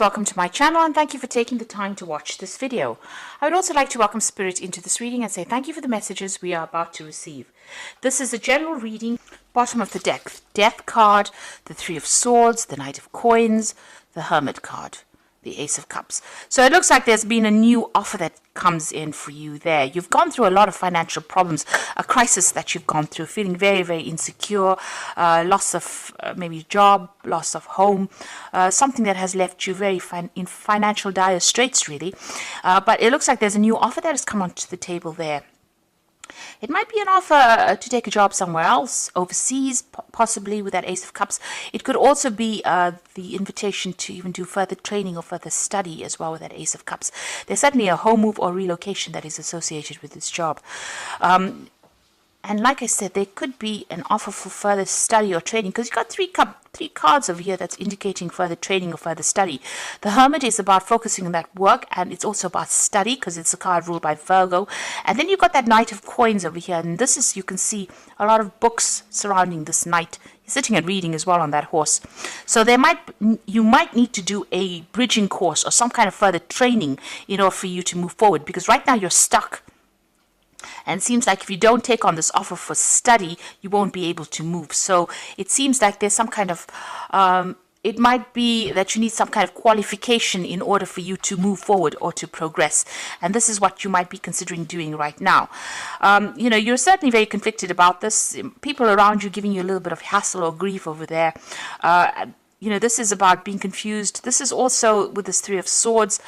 Welcome to my channel and thank you for taking the time to watch this video. I would also like to welcome Spirit into this reading and say thank you for the messages we are about to receive. This is a general reading. Bottom of the deck, Death card, the Three of Swords, the Knight of Coins, the Hermit card, the Ace of Cups. So it looks like there's been a new offer that comes in for you there. You've gone through a lot of financial problems, a crisis that you've gone through, feeling very, very insecure, loss of maybe job, loss of home, something that has left you very in financial dire straits, really. But it looks like there's a new offer that has come onto the table there. It might be an offer to take a job somewhere else, overseas, possibly with that Ace of Cups. It could also be the invitation to even do further training or further study as well with that Ace of Cups. There's certainly a home move or relocation that is associated with this job. And like I said, there could be an offer for further study or training because you've got three cards over here that's indicating further training or further study. The Hermit is about focusing on that work, and it's also about study because it's a card ruled by Virgo. And then you've got that Knight of Coins over here, and this is, you can see a lot of books surrounding this knight. He's sitting and reading as well on that horse. So you might need to do a bridging course or some kind of further training in order for you to move forward, because right now you're stuck. And it seems like if you don't take on this offer for study, you won't be able to move. So it seems like there's some kind of, it might be that you need some kind of qualification in order for you to move forward or to progress. And this is what you might be considering doing right now. You're certainly very conflicted about this. People around you giving you a little bit of hassle or grief over there. This is about being confused. This is also with this Three of Swords,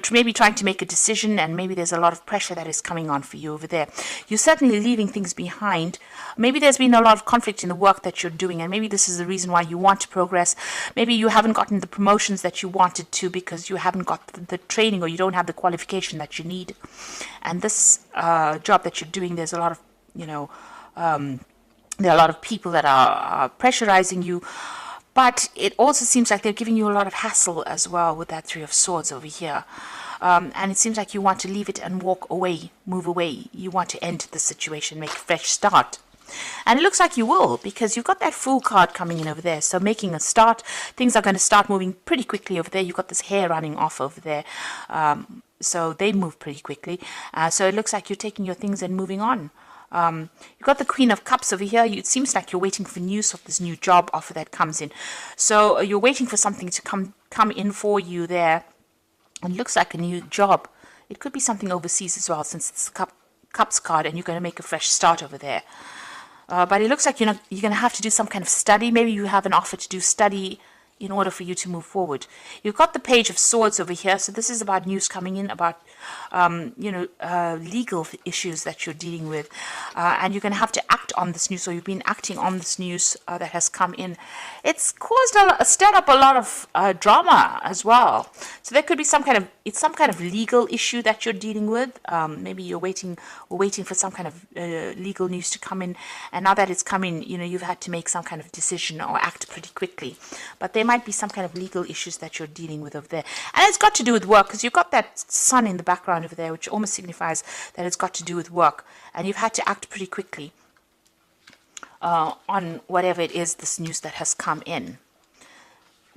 maybe trying to make a decision, and maybe there's a lot of pressure that is coming on for you over there. You're certainly leaving things behind. Maybe there's been a lot of conflict in the work that you're doing, and maybe this is the reason why you want to progress. Maybe you haven't gotten the promotions that you wanted to because you haven't got the training, or you don't have the qualification that you need. And this job that you're doing, there's a lot of, there are a lot of people that are pressurizing you. But it also seems like they're giving you a lot of hassle as well with that Three of Swords over here. And it seems like you want to leave it and walk away, move away. You want to end the situation, make a fresh start. And it looks like you will, because you've got that Fool card coming in over there. So making a start, things are going to start moving pretty quickly over there. You've got this hair running off over there. So they move pretty quickly. So it looks like you're taking your things and moving on. You've got the Queen of Cups over here. It seems like you're waiting for news of this new job offer that comes in. So you're waiting for something to come in for you there. And it looks like a new job. It could be something overseas as well, since it's the Cups card and you're going to make a fresh start over there. But it looks like you're going to have to do some kind of study. Maybe you have an offer to do study in order for you to move forward. You've got the Page of Swords over here. So this is about news coming in about, legal issues that you're dealing with. And you're going to have to act on this news. So you've been acting on this news that has come in. It's caused stirred up a lot of drama as well. So there could be some kind of legal issue that you're dealing with. Maybe you're waiting for some kind of legal news to come in. And now that it's come in, you've had to make some kind of decision or act pretty quickly. But there might be some kind of legal issues that you're dealing with over there. And it's got to do with work, because you've got that sun in the background over there, which almost signifies that it's got to do with work. And you've had to act pretty quickly on whatever it is, this news that has come in.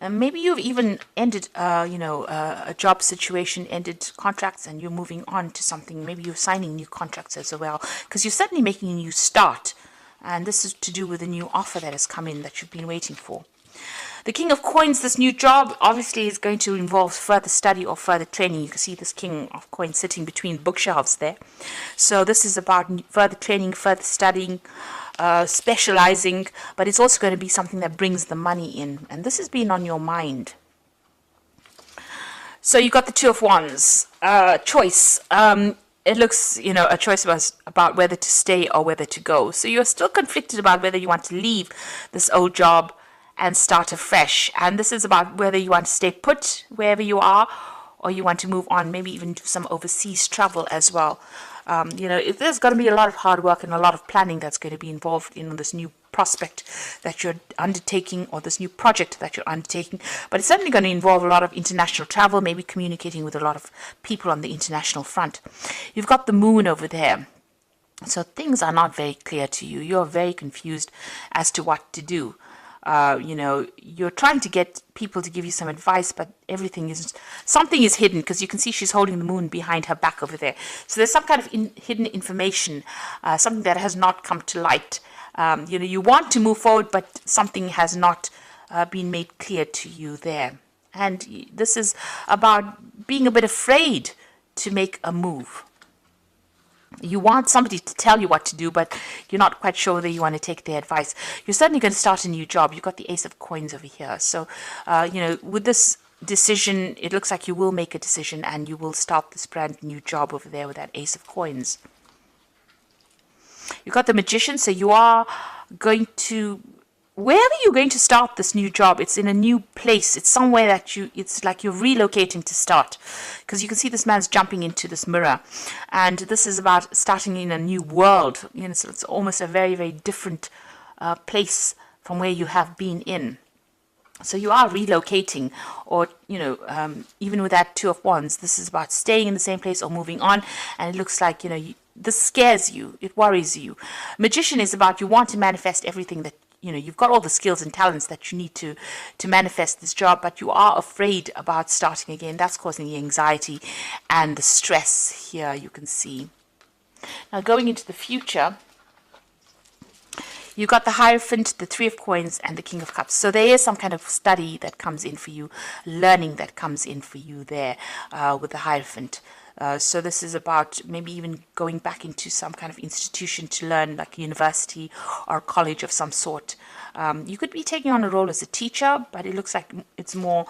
And maybe you've even ended, a job situation, ended contracts, and you're moving on to something. Maybe you're signing new contracts as well, because you're certainly making a new start. And this is to do with a new offer that has come in that you've been waiting for. The King of Coins, this new job, obviously is going to involve further study or further training. You can see this King of Coins sitting between bookshelves there. So this is about further training, further studying, specializing, but it's also going to be something that brings the money in. And this has been on your mind. So you got the Two of Wands. Choice. It looks, a choice about whether to stay or whether to go. So you're still conflicted about whether you want to leave this old job and start afresh. And this is about whether you want to stay put wherever you are, or you want to move on, maybe even do some overseas travel as well. There's going to be a lot of hard work and a lot of planning that's going to be involved in this new prospect that you're undertaking, or this new project that you're undertaking. But it's certainly going to involve a lot of international travel, maybe communicating with a lot of people on the international front. You've got the Moon over there. So things are not very clear to you. You're very confused as to what to do. You know, you're trying to get people to give you some advice, but something is hidden, because you can see she's holding the moon behind her back over there. So there's some kind of hidden information, something that has not come to light. You know, you want to move forward, but something has not been made clear to you there. And this is about being a bit afraid to make a move. You want somebody to tell you what to do, but you're not quite sure whether you want to take their advice. You're certainly going to start a new job. You've got the Ace of Coins over here. So, you know, with this decision, it looks like you will make a decision and you will start this brand new job over there with that Ace of Coins. You've got the Magician, so you are going to... Wherever you're going to start this new job, it's in a new place. It's somewhere that it's like you're relocating to start. Because you can see this man's jumping into this mirror. And this is about starting in a new world. You know, so it's almost a very, very different place from where you have been in. So you are relocating, or, you know, even with that Two of Wands, this is about staying in the same place or moving on. And it looks like, you know, this scares you. It worries you. Magician is about you want to manifest everything that, you know, you've got all the skills and talents that you need to manifest this job, but you are afraid about starting again. That's causing the anxiety and the stress here, you can see. Now, going into the future, you've got the Hierophant, the Three of Coins, and the King of Cups. So there is some kind of study that comes in for you, learning that comes in for you there with the Hierophant. So this is about maybe even going back into some kind of institution to learn, like a university or college of some sort. You could be taking on a role as a teacher, but it looks like it's more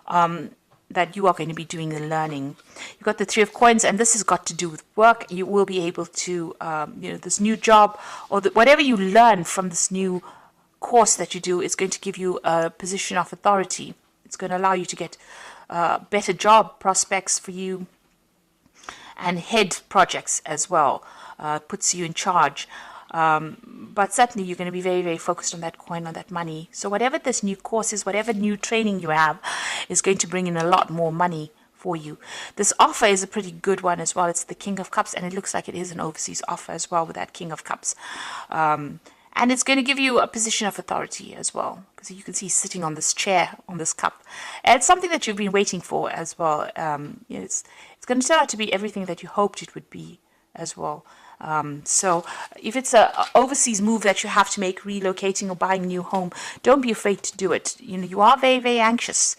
that you are going to be doing the learning. You've got the Three of Coins, and this has got to do with work. You will be able to, you know, this new job or whatever you learn from this new course that you do is going to give you a position of authority. It's going to allow you to get better job prospects for you, and head projects as well, puts you in charge. But certainly you're going to be very, very focused on that coin, on that money. So whatever this new course is, whatever new training you have, is going to bring in a lot more money for you. This offer is a pretty good one as well. It's the King of Cups, and it looks like it is an overseas offer as well with that King of Cups. And it's going to give you a position of authority as well, because you can see he's sitting on this chair, on this cup. And it's something that you've been waiting for as well. It's going to turn out to be everything that you hoped it would be as well. So if it's an overseas move that you have to make, relocating or buying a new home, don't be afraid to do it. You know, you are very, very anxious.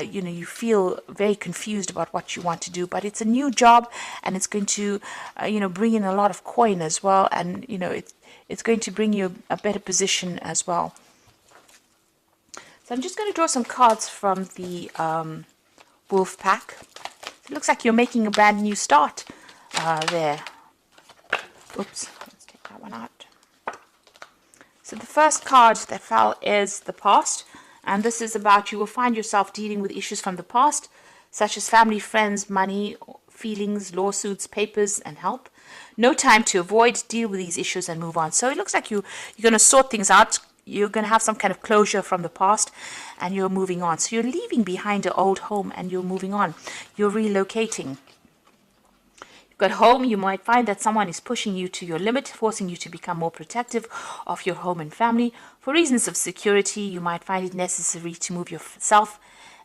You know, you feel very confused about what you want to do, but it's a new job, and it's going to, you know, bring in a lot of coin as well. And, you know, it's going to bring you a better position as well. So I'm just going to draw some cards from the Wolf Pack. It looks like you're making a brand new start there. Oops, let's take that one out. So the first card that fell is the past. And this is about you will find yourself dealing with issues from the past, such as family, friends, money, feelings, lawsuits, papers, and help. No time to avoid, deal with these issues and move on. So it looks like you're going to sort things out. You're going to have some kind of closure from the past, and you're moving on. So you're leaving behind an old home and you're moving on. You're relocating. At home, you might find that someone is pushing you to your limit, forcing you to become more protective of your home and family. For reasons of security, you might find it necessary to move yourself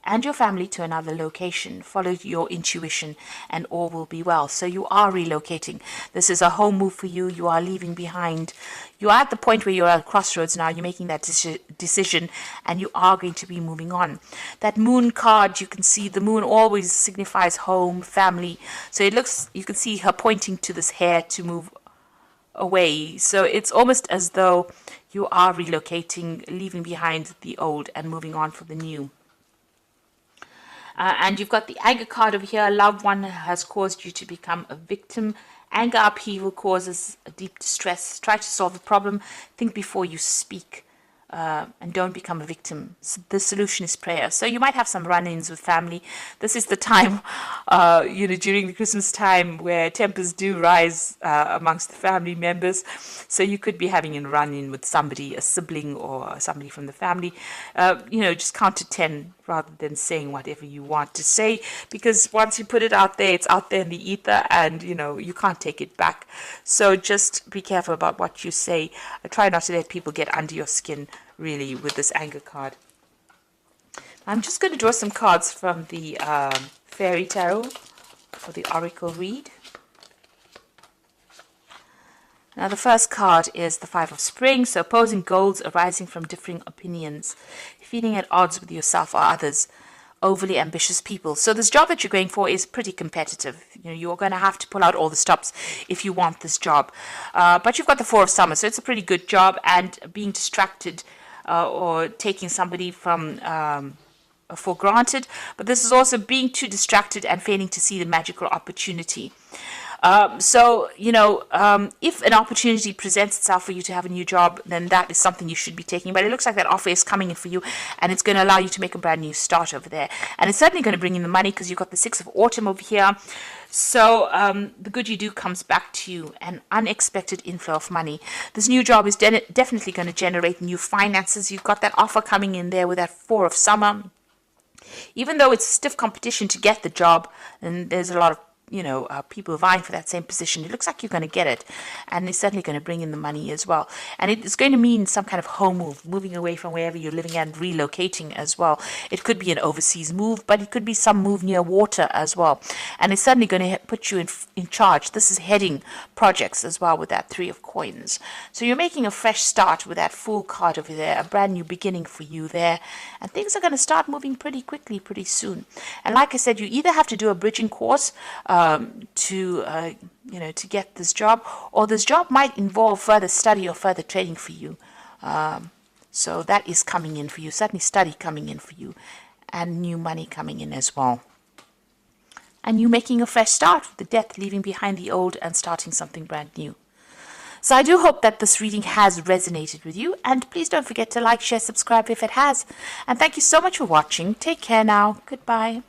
and your family to another location. Follow your intuition and all will be well. So you are relocating. This is a home move for you. You are leaving behind. You are at the point where you're at a crossroads now. You're making that decision, and you are going to be moving on. That moon card, you can see the moon always signifies home, family. So it looks, you can see her pointing to this hair to move away. So it's almost as though you are relocating, leaving behind the old and moving on for the new. And you've got the anger card over here. A loved one has caused you to become a victim. Anger, upheaval causes a deep distress. Try to solve the problem. Think before you speak. And don't become a victim. So the solution is prayer. So you might have some run-ins with family. This is the time, you know, during the Christmas time where tempers do rise amongst the family members. So you could be having a run-in with somebody, a sibling or somebody from the family. You know, just count to 10 rather than saying whatever you want to say, because once you put it out there, it's out there in the ether, and you know you can't take it back. So just be careful about what you say. Try not to let people get under your skin really, with this anger card. I'm just going to draw some cards from the Fairy Tarot or the Oracle read. Now the first card is the Five of Spring, so opposing goals arising from differing opinions, feeling at odds with yourself or others, overly ambitious people. So this job that you're going for is pretty competitive. You know, you're going to have to pull out all the stops if you want this job. But you've got the Four of Summer, so it's a pretty good job, and being distracted or taking somebody from for granted. But this is also being too distracted and failing to see the magical opportunity. So, you know, if an opportunity presents itself for you to have a new job, then that is something you should be taking. But it looks like that offer is coming in for you, and it's going to allow you to make a brand new start over there. And it's certainly going to bring in the money, because you've got the Six of Autumn over here. So the good you do comes back to you, an unexpected inflow of money. This new job is definitely going to generate new finances. You've got that offer coming in there with that Four of Summer. Even though it's stiff competition to get the job, and there's a lot of people vying for that same position, it looks like you're going to get it, and it's certainly going to bring in the money as well. And it's going to mean some kind of home move, moving away from wherever you're living and relocating as well. It could be an overseas move, but it could be some move near water as well. And it's certainly going to put you in charge. This is heading projects as well with that Three of Coins. So you're making a fresh start with that Fool card over there, a brand new beginning for you there. And things are going to start moving pretty quickly, pretty soon. And like I said, you either have to do a bridging course to get this job, or this job might involve further study or further training for you. So that is coming in for you, certainly study coming in for you, and new money coming in as well. And you making a fresh start with the Death, leaving behind the old and starting something brand new. So I do hope that this reading has resonated with you, and please don't forget to like, share, subscribe if it has. And thank you so much for watching. Take care now. Goodbye.